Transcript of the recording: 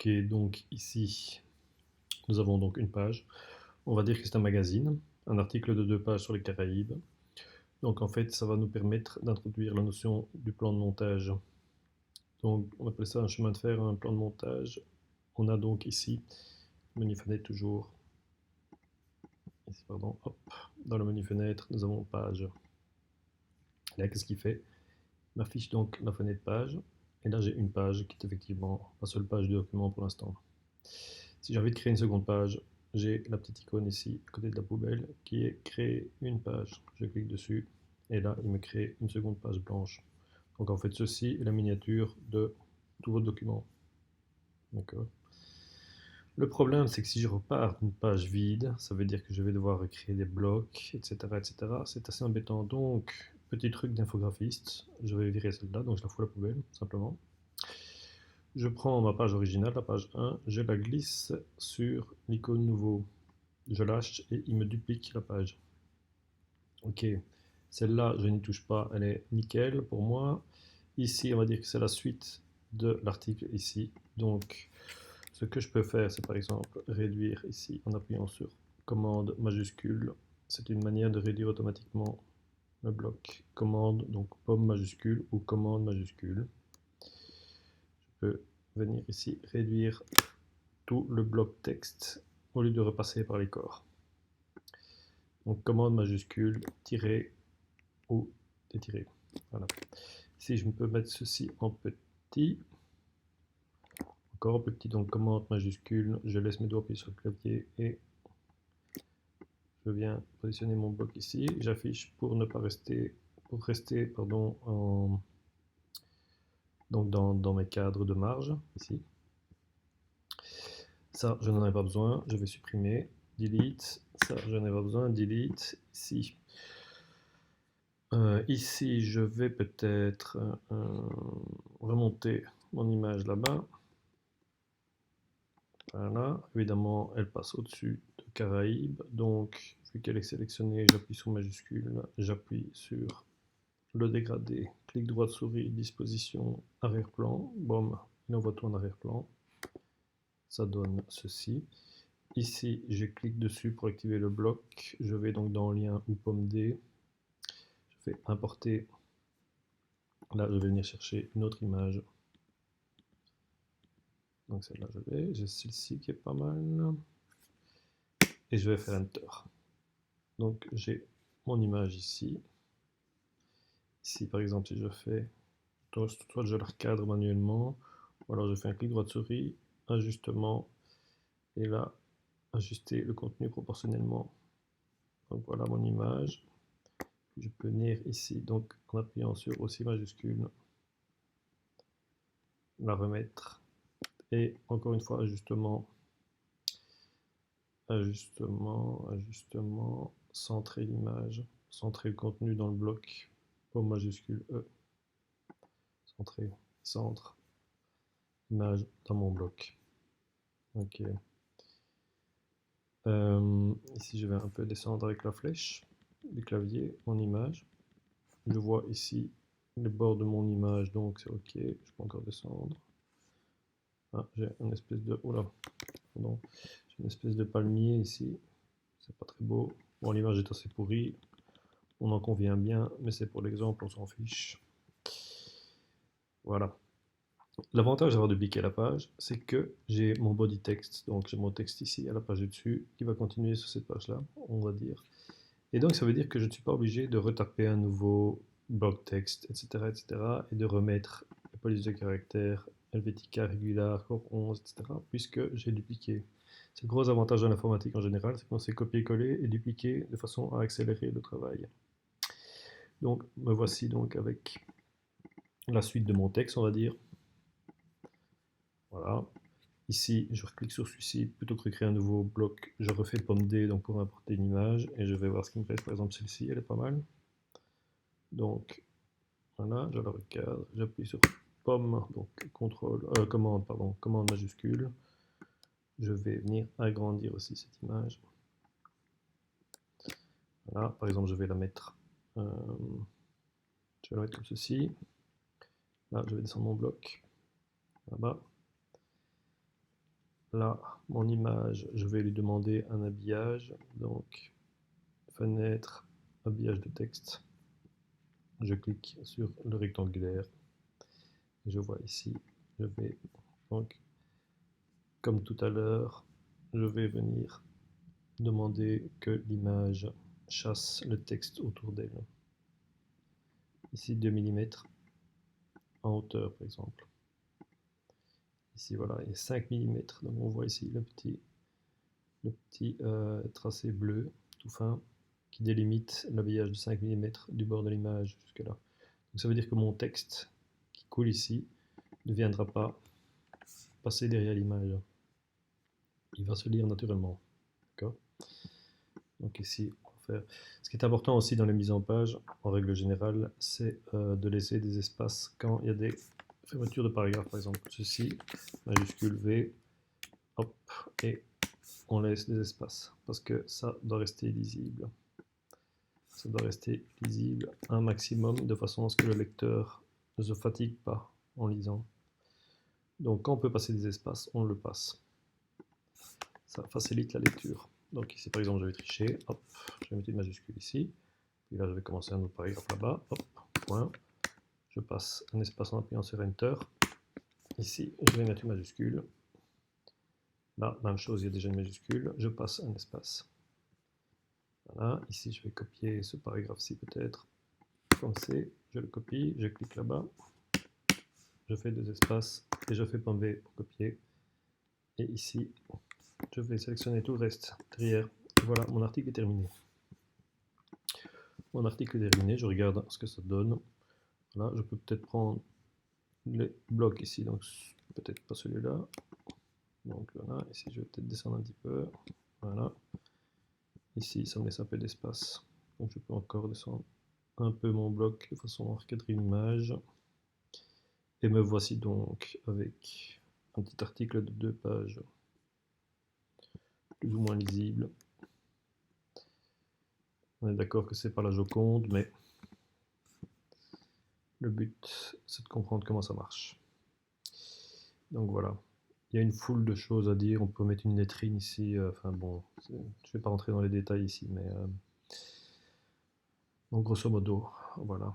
Ok, donc ici, nous avons donc une page. On va dire que c'est un magazine, un article de 2 pages sur les Caraïbes. Donc en fait, ça va nous permettre d'introduire la notion du plan de montage. Donc on appelle ça un chemin de fer, un plan de montage. On a donc ici, menu fenêtre toujours, ici pardon, hop, dans le menu fenêtre, nous avons page. Là, qu'est-ce qu'il fait? Il m'affiche donc la fenêtre page. Et là, j'ai une page qui est effectivement la seule page du document pour l'instant. Si j'ai envie de créer une seconde page, j'ai la petite icône ici, à côté de la poubelle, qui est créer une page. Je clique dessus, et là, il me crée une seconde page blanche. Donc en fait, ceci est la miniature de tout votre document. D'accord. Le problème, c'est que si je repars d'une page vide, ça veut dire que je vais devoir recréer des blocs, etc., etc. C'est assez embêtant. Donc, petit truc d'infographiste, je vais virer celle-là, donc je la fous à la poubelle, simplement. Je prends ma page originale, la page 1, je la glisse sur l'icône nouveau. Je lâche et il me duplique la page. Ok, celle-là, je n'y touche pas, elle est nickel pour moi. Ici, on va dire que c'est la suite de l'article ici. Donc, ce que je peux faire, c'est par exemple réduire ici en appuyant sur commande majuscule. C'est une manière de réduire automatiquement le bloc. Commande, donc pomme majuscule ou commande majuscule. Je peux venir ici réduire tout le bloc texte au lieu de repasser par les corps. Donc commande majuscule, tirer ou détirer. Voilà. Ici, je peux mettre ceci en petit. Encore en petit, donc commande majuscule, je laisse mes doigts appuyer sur le clavier et je viens positionner mon bloc ici. J'affiche pour ne pas rester, pour rester pardon, donc dans mes cadres de marge, ici. Ça, je n'en ai pas besoin, je vais supprimer, delete, ça, je n'en ai pas besoin, delete, ici. Ici, je vais peut-être remonter mon image là-bas. Voilà, évidemment, elle passe au-dessus de Caraïbes. Donc, vu qu'elle est sélectionnée, j'appuie sur majuscule, j'appuie sur le dégradé, clic droit de souris, disposition, arrière-plan. Boum, il envoie tout en arrière-plan. Ça donne ceci. Ici, je clique dessus pour activer le bloc. Je vais donc dans lien ou pomme D. Je fais importer. Là, je vais venir chercher une autre image. Donc celle-là, je l'ai. J'ai celle-ci qui est pas mal. Et je vais faire Enter. Donc j'ai mon image ici. Ici, par exemple, si je fais, soit je la recadre manuellement, ou alors je fais un clic droit de souris, ajustement, et là, ajuster le contenu proportionnellement. Donc voilà mon image. Je peux venir ici, donc en appuyant sur aussi majuscule, la remettre. Et encore une fois, ajustement, ajustement, ajustement, centrer l'image, centrer le contenu dans le bloc, pomme majuscule E, centrer, centre, image dans mon bloc. Ok. Ici, je vais un peu descendre avec la flèche du clavier, mon image. Je vois ici les bords de mon image, donc c'est ok. Je peux encore descendre. Ah, j'ai une espèce de... Oula, pardon. J'ai une espèce de palmier ici. C'est pas très beau. Bon, l'image est assez pourrie. On en convient bien, mais c'est pour l'exemple, on s'en fiche. Voilà. L'avantage d'avoir dupliqué la page, c'est que j'ai mon body text, donc j'ai mon texte ici à la page du dessus, qui va continuer sur cette page-là, on va dire. Et donc ça veut dire que je ne suis pas obligé de retaper un nouveau bloc texte, etc., etc., et de remettre les polices de caractère, Helvetica, Regular, Core 11, etc., puisque j'ai dupliqué. C'est le gros avantage de l'informatique en général, c'est qu'on sait copier-coller et dupliquer de façon à accélérer le travail. Donc me voici donc avec la suite de mon texte, on va dire. Voilà. Ici, je reclique sur celui-ci, plutôt que de créer un nouveau bloc, je refais pomme D donc pour importer une image, et je vais voir ce qui me reste. Par exemple, celle-ci, elle est pas mal. Donc, voilà, je la recadre, j'appuie sur pomme, donc commande, pardon, commande majuscule. Je vais venir agrandir aussi cette image. Voilà, par exemple, je vais la mettre, comme ceci. Là, je vais descendre mon bloc, là-bas. là, mon image, je vais lui demander un habillage. Donc, fenêtre, habillage de texte. Je clique sur le rectangulaire. Je vois ici, je vais donc, comme tout à l'heure, je vais venir demander que l'image chasse le texte autour d'elle. Ici 2 mm en hauteur par exemple. Ici voilà, il y a 5 mm, donc on voit ici le petit tracé bleu tout fin qui délimite l'habillage de 5 mm du bord de l'image jusque là. Donc ça veut dire que mon texte qui coule ici ne viendra pas passer derrière l'image. Il va se lire naturellement. D'accord ? Donc ici, on va faire. Ce qui est important aussi dans les mises en page, en règle générale, c'est de laisser des espaces quand il y a des fermetures de paragraphes, par exemple ceci, majuscule V, hop, et on laisse des espaces, parce que ça doit rester lisible. Ça doit rester lisible un maximum, de façon à ce que le lecteur ne se fatigue pas en lisant. Donc quand on peut passer des espaces, on le passe. Ça facilite la lecture. Donc ici par exemple je vais tricher, hop, je vais mettre une majuscule ici, puis là je vais commencer un autre paragraphe là-bas, hop, point, je passe un espace en appuyant sur Enter, ici je vais mettre une majuscule, là même chose, il y a déjà une majuscule, je passe un espace. Voilà, ici je vais copier ce paragraphe-ci peut-être, comme c'est, je le copie, je clique là-bas, je fais 2 espaces et je fais .v pour copier, et ici je vais sélectionner tout le reste derrière, et voilà, mon article est terminé. Mon article est terminé, je regarde ce que ça donne. Là, je peux peut-être prendre les blocs ici, donc peut-être pas celui-là. Donc voilà, ici je vais peut-être descendre un petit peu. Voilà. Ici, ça me laisse un peu d'espace. Donc je peux encore descendre un peu mon bloc de façon à recadrer l'image. Et me voici donc avec un petit article de 2 pages, plus ou moins lisible. On est d'accord que c'est pas la Joconde, mais le but c'est de comprendre comment ça marche. Donc voilà. Il y a une foule de choses à dire, on peut mettre une lettrine ici, enfin bon, je ne vais pas rentrer dans les détails ici, mais donc grosso modo, voilà.